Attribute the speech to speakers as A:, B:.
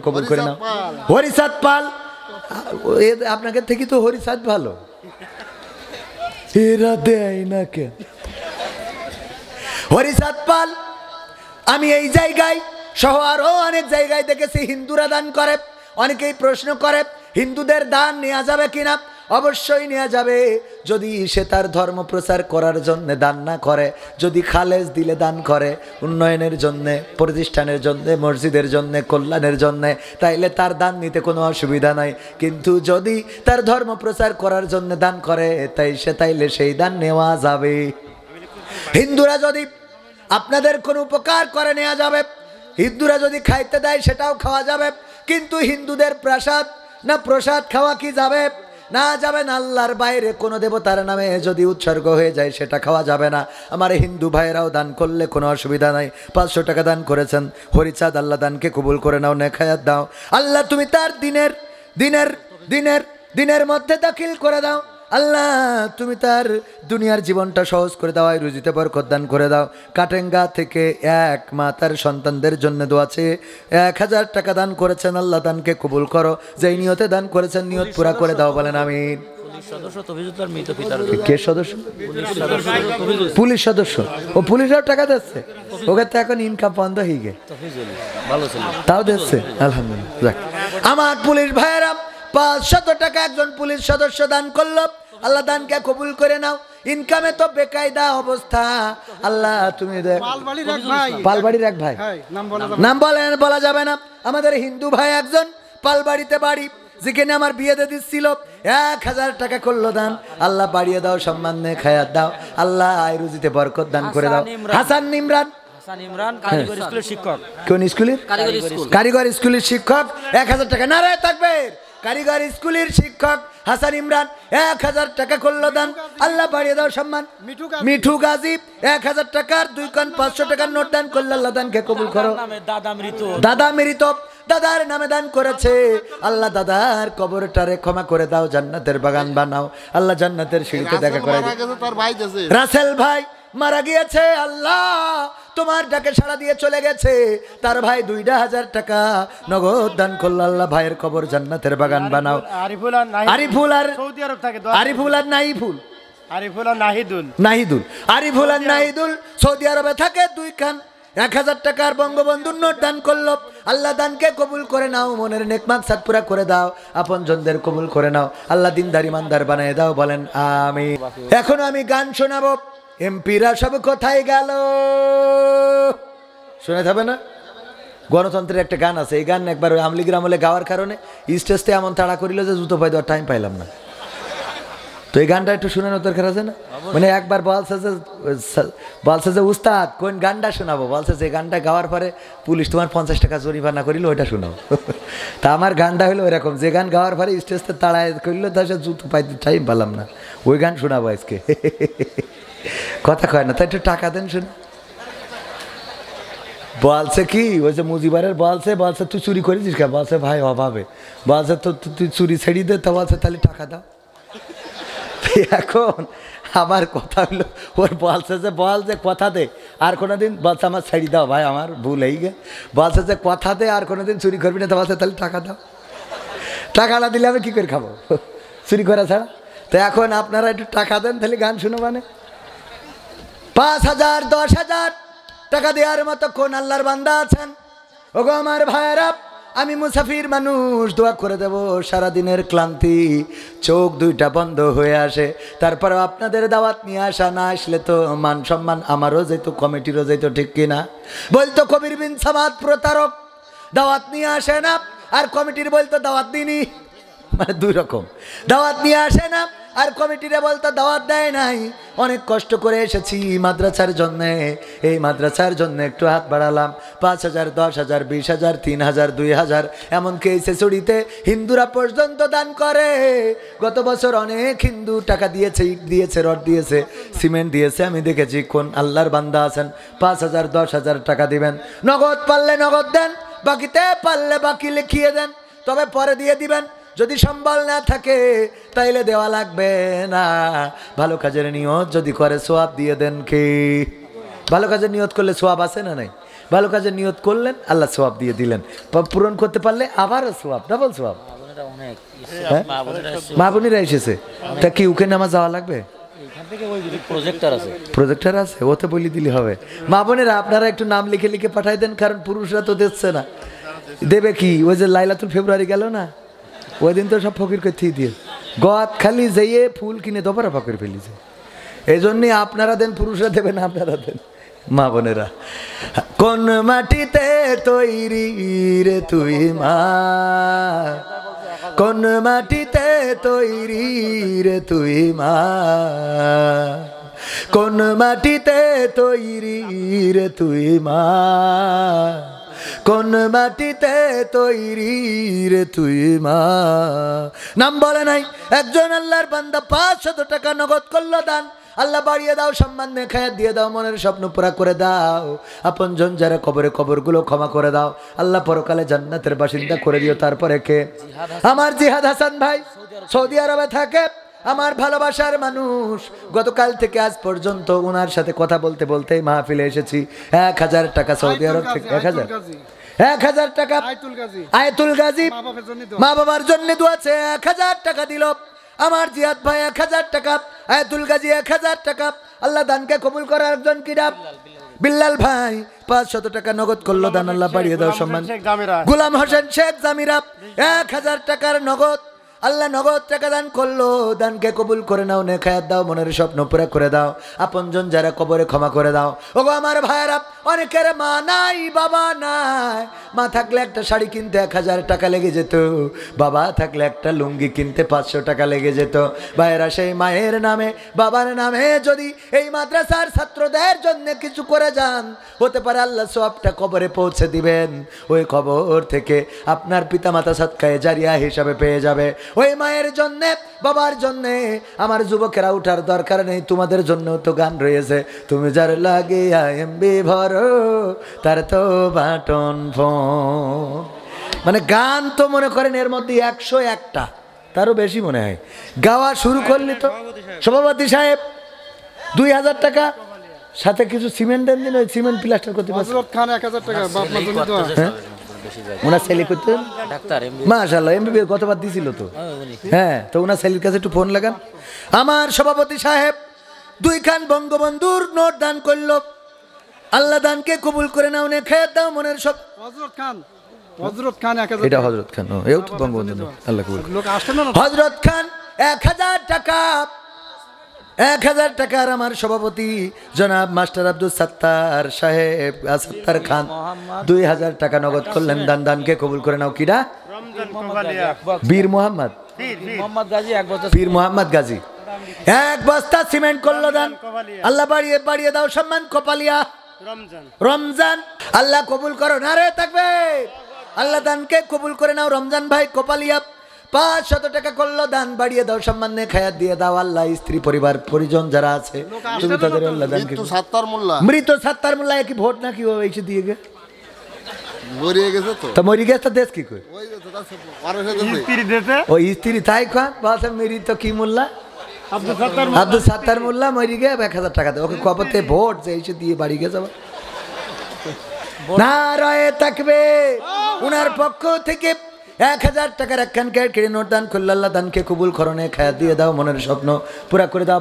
A: কবুল করে নাও। হরিচাঁদ পাল, আপনাকে থেকে তো হরিচাঁদ ভালো, এরা দেয় না কে? হরিচাঁদ পাল, আমি এই জায়গায় সহ আরো অনেক জায়গায় দেখেছি হিন্দুরা দান করে। অনেকেই প্রশ্ন করে হিন্দুদের দান নেওয়া যাবে কিনা। অবশ্যই নেওয়া যাবে, যদি সে তার ধর্ম প্রচার করার জন্য দান না করে, যদি খালেজ দিলে দান করে উন্নয়নের জন্য, প্রতিষ্ঠানের জন্য, মসজিদের জন্য, কল্যাণের জন্য, তাইলে তার দান নিতে কোনো অসুবিধা নাই। কিন্তু যদি তার ধর্ম প্রচার করার জন্য দান করে তাইলে সেই দান নেওয়া যাবে। হিন্দুরা যদি আপনাদের কোনো উপকার করে নেওয়া যাবে, হিন্দুরা যদি খাইতে দেয় সেটাও খাওয়া যাবে, কিন্তু হিন্দুদের প্রসাদ না প্রসাদ খাওয়া কি যাবে? না যাবে না। আল্লাহর বাইরে কোনো দেবতার নামে যদি উৎসর্গ হয়ে যায় সেটা খাওয়া যাবে না। আমার হিন্দু ভাইয়েরাও দান করলে কোনো অসুবিধা নাই। 500 টাকা দান করেছেন হরিচাঁদ, আল্লাহ দানকে কবুল করে নাও, নেখায়াত দাও। আল্লাহ তুমি তার দিনের মধ্যে দাখিল করে দাও। আল্লাহ তুমি তার দুনিয়ার জীবনটা সহজ করে দাও, রুজিতে বরকত দান করে দাও। কাটেঙ্গা থেকে এক মা তার সন্তানদের জন্য দোয়া চেয়ে 1000 টাকা দান করেছেন, আল্লাহ দানকে কবুল করো। যেই নিয়তে দান করেছেন নিয়ত পুরা করে দাও, বলেন আমিন। কে সদস্য? পুলিশ সদস্য। ও পুলিশরাও টাকা দিচ্ছে, ওকে তো এখন ইনকাম বন্ধ হয়ে গে, তাও দিচ্ছে আলহামদুলিল্লাহ। আমার পুলিশ ভাইয়েরা 500 টাকা একজন পুলিশ সদস্য দান করলো, আল্লাহ দানকে কবুল করে নাও। ইনকামে তো বেকায়দা অবস্থা, আল্লাহ তুমি দেখ। পালবাড়ির এক ভাই, নাম বলা যাবে না, আমাদের হিন্দু ভাই একজন পালবাড়িতে বাড়ি, যেখানে আমার বিয়ে দিয়ে দিচ্ছিল। 1000 টাকা করলো দান, আল্লাহ বাড়িয়ে দাও, সম্মান নে খায়াত দাও, আল্লাহ আয় রুজিতে বরকত দান করে দাও। হাসান ইমরান কোন স্কুলের? কারিগর স্কুলের শিক্ষক, 1000 টাকা। নারায়ে তাকবীর। কারিগর স্কুলের শিক্ষক হাসান ইমরান 1000 টাকা করলো দান, আল্লাহ বাড়িয়ে দাও সম্মান। মিঠু গাজী 1000 টাকার 2 কান 500 টাকার নোট দান করলো, আল্লাহ দানকে কবুল করো। দাদা মৃত, দাদার নামে দান করেছে, আল্লাহ দাদার কবরটারে ক্ষমা করে দাও, জান্নাতের বাগান বানাও, আল্লাহ জান্নাতের সিঁড়িতে দেখা করে। রাসেল ভাই মারা গিয়েছে, আল্লাহ তোমার ডাকে সাড়া দিয়ে চলে গেছে, তার ভাই 2000 টাকা নগদ দান করলো, আল্লাহ ভাইয়ের কবর জান্নাতের বাগান বানাও। আরিফুল আর নাহিদুল সৌদি আরবে থাকে, 2 খান 1000 টাকার বঙ্গবন্ধুর নোট দান করলো, আল্লাহ দানকে কবুল করে নাও, মনের নেক মাকসাদ পুরা করে দাও, আপনজনদের কবুল করে নাও, আল্লাহ দিনদার ইমানদার বানিয়ে দাও, বলেন আমিন। এখন আমি গান শোনাবো, এমপিরা সব কোথায় গেল? শুনে থাকবে না? গণতন্ত্রের একটা গান আছে, এই গান একবার ওই আমলি গ্রামলে গাওয়ার কারণে স্টেজতে এমন তাড়া করিল যে জুতো পাই দেওয়ার টাইম পাইলাম না। তো এই গানটা একটু শোনানোর দরকার আছে না? মানে একবার বলছে যে উস্তাদ কোন গানটা শোনাবো, বলছে যে গানটা গাওয়ার পরে পুলিশ তোমার 50 টাকা জরিমানা করিল, ওইটা শোনাও। তা আমার গানটা হলো ওইরকম, যে গান গাওয়ার পরে স্টেজতে তাড়ায় করিল তা সে জুতো পাইতে টাইম পেলাম না, ওই গান শোনাবো আজকে। কথা কয় না, তাই একটু টাকা দেন শুনে। বলছে কি ওই যে মুজিবারের বলছে তুই চুরি করেছিস কে? বলছে ভাই অভাবে। বলছে তো তুই চুরি ছেড়ে দে, তো বলছে তাহলে টাকা দাও। এখন আমার কথা হলো, ওর বলছে যে কথা দে আর কোনোদিন, বলছে আমার ছেড়ে দাও ভাই, আমার ভুল হয়ে গে। বলছে যে কথা দে আর কোনোদিন চুরি করবি না, তো বলছে তাহলে টাকা দাও। টাকা না দিলে আমি কী করে খাবো চুরি করা ছাড়া? তো এখন আপনারা একটু টাকা দেন, তাহলে গান শুনো। মানে 5000 10,000 টাকা দেওয়ার মতো কোন আল্লাহর বান্দা আছেন? ওগো আমার ভাইয়েরা, আমি মুসাফির মানুষ, দোয়া করে দেব সারাদিনের ক্লান্তি চোখ 2টা বন্ধ হয়ে আসে, তারপরেও আপনাদের দাওয়াত নিয়ে আসা, না আসলে তো মান সম্মান আমারও যেত, কমিটিরও যেত, ঠিক কিনা? বলতো কবির বিন সামাদ প্রতারক, দাওয়াত নিয়ে আসে না, আর কমিটির বলতো দাওয়াত দিনি। মানে 2 রকম, দাওয়াত নিয়ে আসে না আর কমিটিরে বলতো দাওয়াত দেয় নাই। অনেক কষ্ট করে এসেছি মাদ্রাসার জন্যে, এই মাদ্রাসার জন্য একটু হাত বাড়ালাম, 5000 10,000 20,000 3,000 2,000, এমনকি এই ছেচুড়িতে হিন্দুরা পর্যন্ত দান করে। গত বছর অনেক হিন্দু টাকা দিয়েছে, ইট দিয়েছে, রড দিয়েছে, সিমেন্ট দিয়েছে। আমি দেখেছি কোন আল্লাহর বান্দা আছেন 5,000 10,000 টাকা দিবেন, নগদ পারলে নগদ দেন, বাকিতে পারলে বাকি লিখিয়ে দেন, তবে পরে দিয়ে দিবেন। যদি সম্বল না থাকে তাইলে দেওয়া লাগবে না। ভালো কাজের নিয়ত যদি করে সোয়াব দিয়ে দেন। কি ভালো কাজের নিয়ত করলে সোয়াব আছে না নাই? ভালো কাজে নিয়ত করলেন, আল্লাহ সওয়াব দিয়ে দিলেন। পূরণ করতে পারলে আবারও সওয়াব, ডাবল সওয়াব। মা বোনেরা এসেছে, তা কি উকে নামাজ যাওয়া লাগবে? প্রজেক্টর আছে, ওতে বলি দিলে হবে। মা বোনেরা আপনারা একটু নাম লিখে লিখে পাঠাই দেন, কারণ পুরুষরা তো দিচ্ছে না। দেবে কি? ওই যে লাইলাতুল ফেব্রুয়ারি গেল না, ওই দিন তো সব ফকির করতেই দিয়ে গদ খালি যেয়ে ফুল কিনে দোপারা ফকির ফেলিছে। এই জন্যই আপনারা দেন, পুরুষরা দেবে না, আপনারা দেন। মা বোনেরা, কোন মাটিতে তৈরি রে তুই মা, কোন মাটিতে তৈরি রে তুই মা, কোন মাটিতে তৈরি রে তুই মা, কোন মাটিতে তৈরি রে তুই মা। নাম বলে নাই, একজন আল্লাহর বান্দা 500 টাকা নগদ করলো দান। আল্লাহ বাড়িয়ে দাও, সম্মান নেখায়াত দিয়ে দাও, মনের স্বপ্ন পুরা করে দাও। আপনজন যারা কবরে, কবরগুলো ক্ষমা করে দাও। আল্লাহ পরকালে জান্নাতের বাসিন্দা করে দিও। তারপরে কে? আমার জিহাদ হাসান ভাই সৌদি আরবে থাকে, আমার ভালোবাসার মানুষ। গতকাল থেকে আজ পর্যন্ত ওনার সাথে কথা বলতে বলতে মাহফিলে এসেছি। 1000 টাকা সৌদি আরব থেকে, 1000 টাকা আয়াতুল গাজী মা বাবার জন্য দোয়াছে, 1000 টাকা দিল। আমার জিয়াদ ভাই 1000 টাকা, আয়াতুল গাজী 1000 টাকা। আল্লাহ দানকে কবুল করার একজন কিনা বিল্লাল ভাই 500 টাকা নগদ করলো দান। আল্লাহ বাড়িয়ে দাও সম্মান। গোলাম হোসেন শেখ জামিরা 1000 টাকার নগদ, আল্লাহ নগদ টাকা দান করলো। দানকে কবুল করে নাও, নেখায়াত দাও, মনের স্বপ্ন পুরা করে দাও। আপনজন যারা কবরে ক্ষমা করে দাও। ওগো আমার ভাইরা, অনেকের মা নাই, বাবা নাই। মা থাকলে একটা শাড়ি কিনতে 1000 টাকা লেগে যেত, বাবা থাকলে একটা লুঙ্গি কিনতে 500 টাকা লেগে যেত। ভাইরা, সেই মায়ের নামে, বাবার নামে যদি এই মাদ্রাসার ছাত্রদের জন্য কিছু করে যান, হতে পারে আল্লাহ সওয়াবটা কবরে পৌঁছে দিবেন। ওই কবর থেকে আপনার পিতামাতা সদকায়ে জারিয়া হিসাবে পেয়ে যাবে। ওই মায়ের জন্যে, বাবার জন্যে আমার যুবকেরা উঠার দরকার নেই। তোমাদের জন্য তো গান রয়েছে, তুমি যার লাগে এমবি ভরো তার তো বাটন ফোন। মানে গান তো মনে করেন এর মধ্যে 101টা, তারও বেশি মনে হয়। গাওয়া শুরু করলি তো সভাপতি সাহেব 2000 টাকা, সাথে কিছু সিমেন্ট দেন দিন, ওই সিমেন্ট প্লাস্টার করতে পারছে। 1000 টাকা ওনার ছেলে করতেন মাশাআল্লাহ, এমবিবিএস গতবার দিছিল তো। হ্যাঁ, তো ওনার ছেলের কাছে একটু ফোন লাগান। আমার সভাপতি সাহেব 2 খান বঙ্গবন্ধুর নোট দান করলো। আল্লাহ দানকে কবুল করে নাও, নেখায়াত দাও, মনের সব। হযরত খান এটা হযরত খান, এও তো বঙ্গবন্ধু। আল্লাহ কবুল। হযরত খান 1000 টাকা, 1000 টাকার আমার সভাপতি জনাব মাস্টার আব্দুল সত্তার সাহেব, সত্তার খান 2000 টাকা নগদ করলেন দান। দানকে কবুল করে নাও। কিরা? বীর মোহাম্মদ পীর মোহাম্মদ গাজী 1 বস্তা সিমেন্ট করলো দান। আল্লাহ বাড়িয়ে বাড়িয়ে দাও সম্মান। কপালিয়া রমজান, আল্লাহ কবুল করো। নারে তাকবীর। আল্লাহ দানকে কবুল করে নাও। রমজান ভাই কপালিয়া 500 টাকা করলো দান। বাড়িয়ে দাও সম্মান, নেখায়াত দিয়ে দাও। আল্লাহ স্ত্রী পরিবার পরিজন যারা আছে তুমি তাদের আল্লাহ দানকে। মৃত সাত্তার মোল্লা কি ভোট নাকি ও এসে দিয়ে গে মরিয়ে গেছে তো মরি গেছে তো দেশ কি কই ওই স্ত্রী তাই খান বাসা মেরি তো কি মোল্লা আব্দুল সাত্তার মোল্লা মরি গে 1000 টাকা দেয় ওকে কবতে ভোট যে এসে দিয়ে বাড়ি গেছে। নারায়ে তাকবীর। উনার পক্ষ থেকে 1000 টাকার একখান কেড়ে নোট দান করল। আল্লাহ দানকে কবুল করো, নেখায়াত দিয়ে দাও, মনের স্বপ্ন পুরা করে দাও।